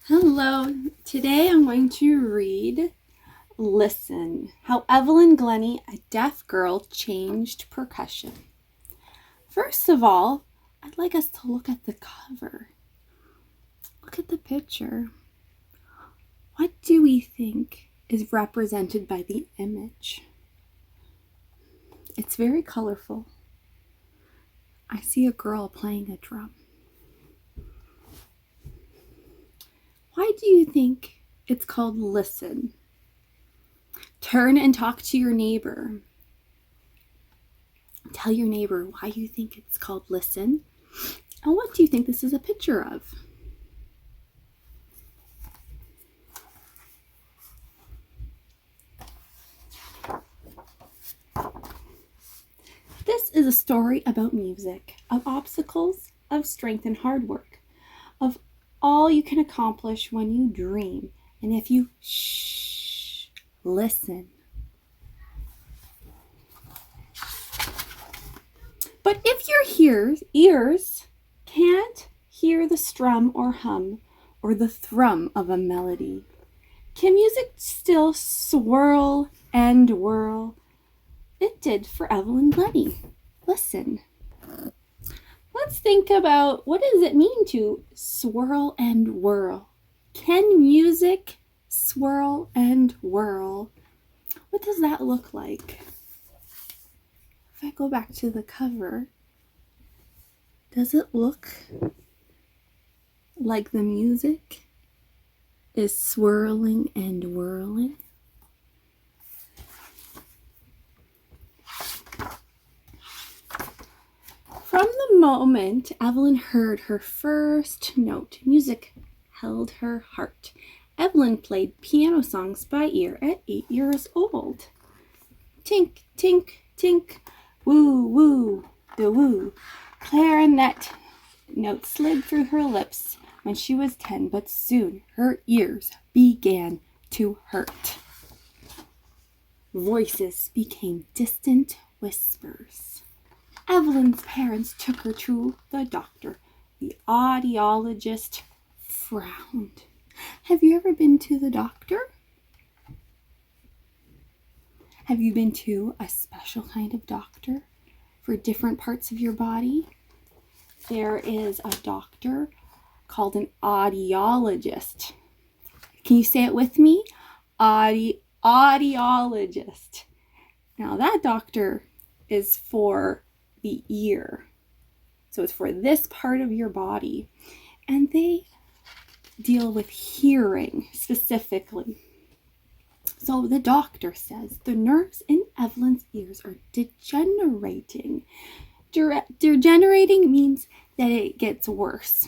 Hello, today I'm going to read Listen, How Evelyn Glennie, a Deaf Girl, Changed Percussion. First of all, I'd like us to look at the cover. Look at the picture. What do we think is represented by the image? It's very colorful. I see a girl playing a drum. Why do you think it's called Listen? Turn and talk to your neighbor. Tell your neighbor why you think it's called Listen. And what do you think this is a picture of? This is a story about music, of obstacles, of strength and hard work, of all you can accomplish when you dream, and if you listen. But if your ears can't hear the strum or hum or the thrum of a melody, can music still swirl and whirl? It did for Evelyn Glennie. Listen. Let's think about, what does it mean to swirl and whirl? Can music swirl and whirl? What does that look like? If I go back to the cover, does it look like the music is swirling and whirling? From the moment Evelyn heard her first note, music held her heart. Evelyn played piano songs by ear at 8 years old. Tink, tink, tink, woo, woo, the woo. Clarinet notes slid through her lips when she was 10, but soon her ears began to hurt. Voices became distant whispers. Evelyn's parents took her to the doctor. The audiologist frowned. Have you ever been to the doctor? Have you been to a special kind of doctor for different parts of your body? There is a doctor called an audiologist. Can you say it with me? Audiologist. Now that doctor is for the ear. So it's for this part of your body. And they deal with hearing specifically. So the doctor says the nerves in Evelyn's ears are degenerating. Degenerating means that it gets worse.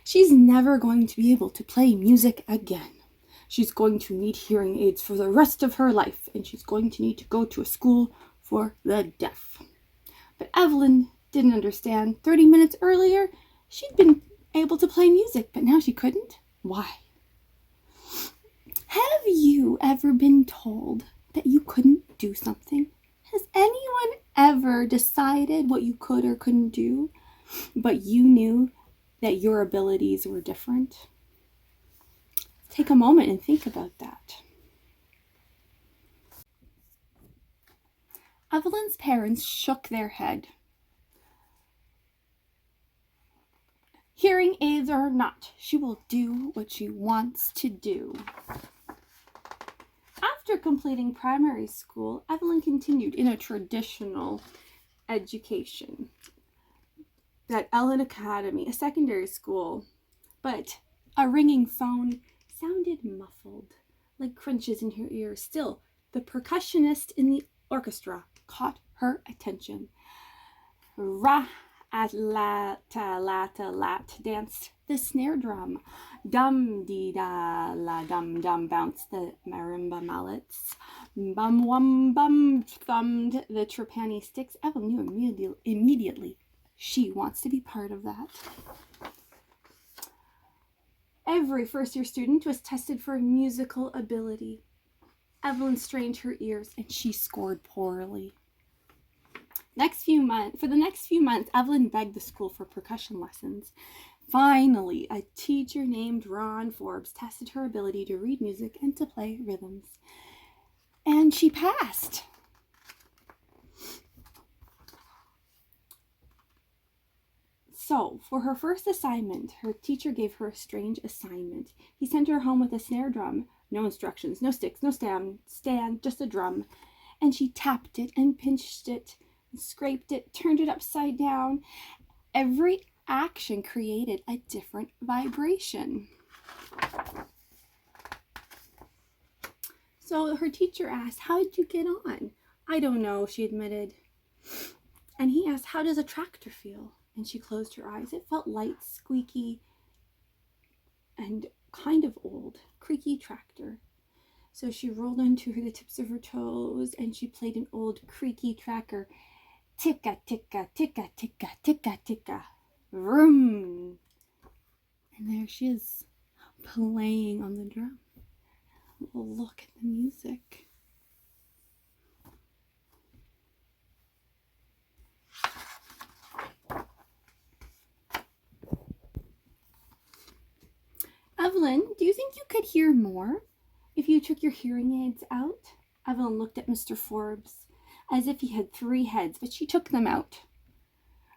She's never going to be able to play music again. She's going to need hearing aids for the rest of her life, and she's going to need to go to a school for the deaf. But Evelyn didn't understand. 30 minutes earlier, she'd been able to play music, but now she couldn't. Why? Have you ever been told that you couldn't do something? Has anyone ever decided what you could or couldn't do, but you knew that your abilities were different? Take a moment and think about that. Evelyn's parents shook their head. Hearing aids or not, she will do what she wants to do. After completing primary school, Evelyn continued in a traditional education at Ellen Academy, a secondary school, but a ringing phone sounded muffled, like crunches in her ears. Still, the percussionist in the orchestra caught her attention. Ra-at-lat-lat-lat danced the snare drum. Dum-dee-da-la-dum-dum bounced the marimba mallets. Bum-wum-bum thumbed the trapani sticks. Evelyn knew immediately she wants to be part of that. Every first-year student was tested for musical ability. Evelyn strained her ears and she scored poorly. For the next few months, Evelyn begged the school for percussion lessons. Finally, a teacher named Ron Forbes tested her ability to read music and to play rhythms. And she passed. So, for her first assignment, her teacher gave her a strange assignment. He sent her home with a snare drum. No instructions, no sticks, no stand, just a drum. And she tapped it and pinched it, and scraped it, turned it upside down. Every action created a different vibration. So her teacher asked, "How did you get on?" "I don't know," she admitted. And he asked, "How does a tractor feel?" And she closed her eyes. It felt light, squeaky, and kind of old. Creaky tractor. So she rolled onto the tips of her toes and she played an old creaky tracker. Ticka, ticka, ticka, ticka, ticka, ticka. Vroom. And there she is, playing on the drum. Look at the music. Evelyn, do you think you could hear more if you took your hearing aids out? Evelyn looked at Mr. Forbes as if he had 3 heads, but she took them out.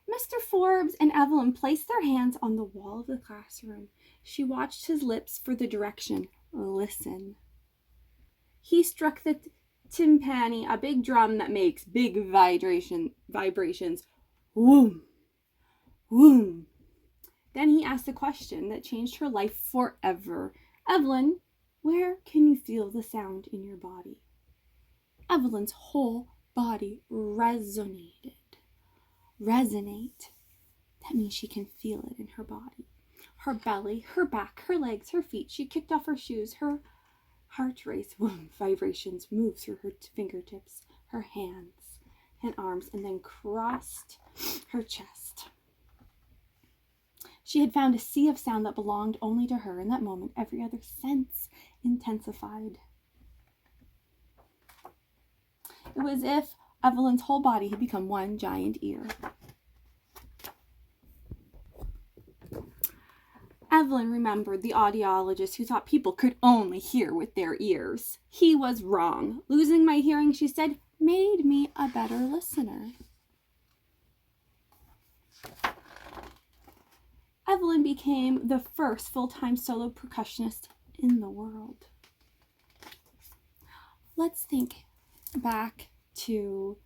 Mr. Forbes and Evelyn placed their hands on the wall of the classroom. She watched his lips for the direction, listen. He struck the timpani, a big drum that makes big vibrations. Whoom, whoom. Then he asked a question that changed her life forever. "Evelyn, where can you feel the sound in your body?" Evelyn's whole body resonated. Resonate. That means she can feel it in her body. Her belly, her back, her legs, her feet. She kicked off her shoes. Her heart raced. Boom, vibrations moved through her fingertips, her hands and arms, and then crossed her chest. She had found a sea of sound that belonged only to her. In that moment, every other sense intensified. It was as if Evelyn's whole body had become one giant ear. Evelyn remembered the audiologist who thought people could only hear with their ears. He was wrong. Losing my hearing, she said, made me a better listener. Evelyn became the first full-time solo percussionist in the world. Let's think back to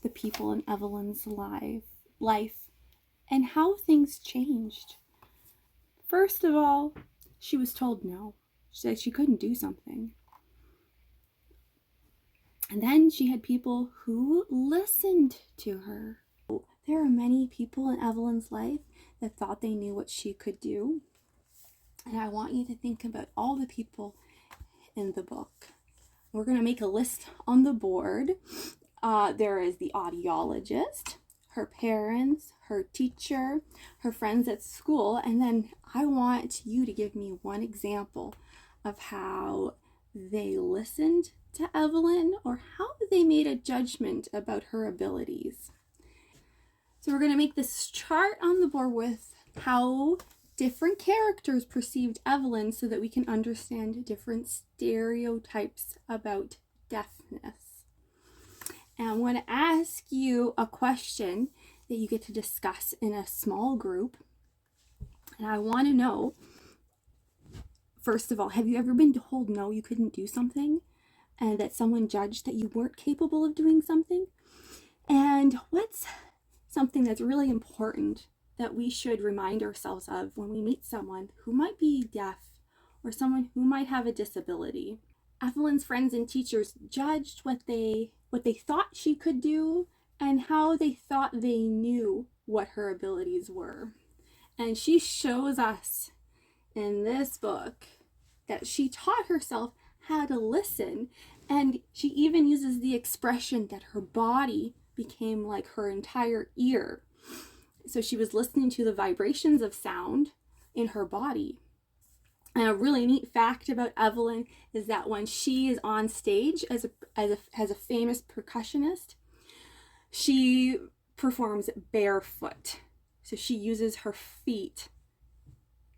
the people in Evelyn's life and how things changed. First of all, she was told no. She said she couldn't do something. And then she had people who listened to her. There are many people in Evelyn's life that thought they knew what she could do. And I want you to think about all the people in the book. We're going to make a list on the board. There is the audiologist, her parents, her teacher, her friends at school, and then I want you to give me one example of how they listened to Evelyn or how they made a judgment about her abilities. So we're going to make this chart on the board with how different characters perceived Evelyn so that we can understand different stereotypes about deafness. And I want to ask you a question that you get to discuss in a small group. And I want to know, first of all, have you ever been told no, you couldn't do something? And that someone judged that you weren't capable of doing something? And what's something that's really important that we should remind ourselves of when we meet someone who might be deaf or someone who might have a disability? Evelyn's friends and teachers judged what they thought she could do and how they thought they knew what her abilities were. And she shows us in this book that she taught herself how to listen, and she even uses the expression that her body became like her entire ear. So she was listening to the vibrations of sound in her body. And a really neat fact about Evelyn is that when she is on stage as a famous percussionist, she performs barefoot. So she uses her feet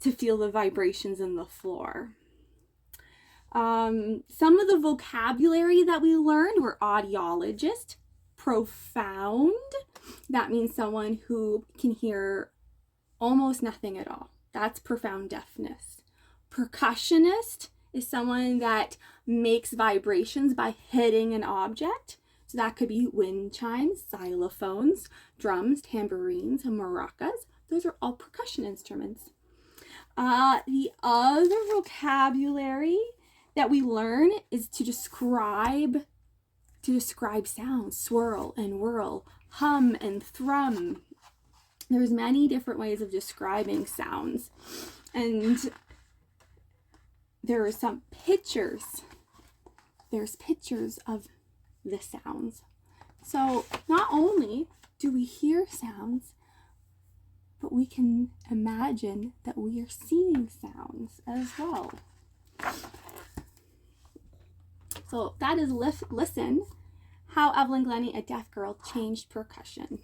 to feel the vibrations in the floor. Some of the vocabulary that we learned were audiologist, profound. That means someone who can hear almost nothing at all. That's profound deafness. Percussionist is someone that makes vibrations by hitting an object. So that could be wind chimes, xylophones, drums, tambourines, and maracas. Those are all percussion instruments. The other vocabulary that we learn is to describe sounds, swirl and whirl, hum and thrum. There's many different ways of describing sounds. And there are some pictures. There's pictures of the sounds. So not only do we hear sounds, but we can imagine that we are seeing sounds as well. So that is Listen, How Evelyn Glennie, a Deaf Girl, Changed Percussion.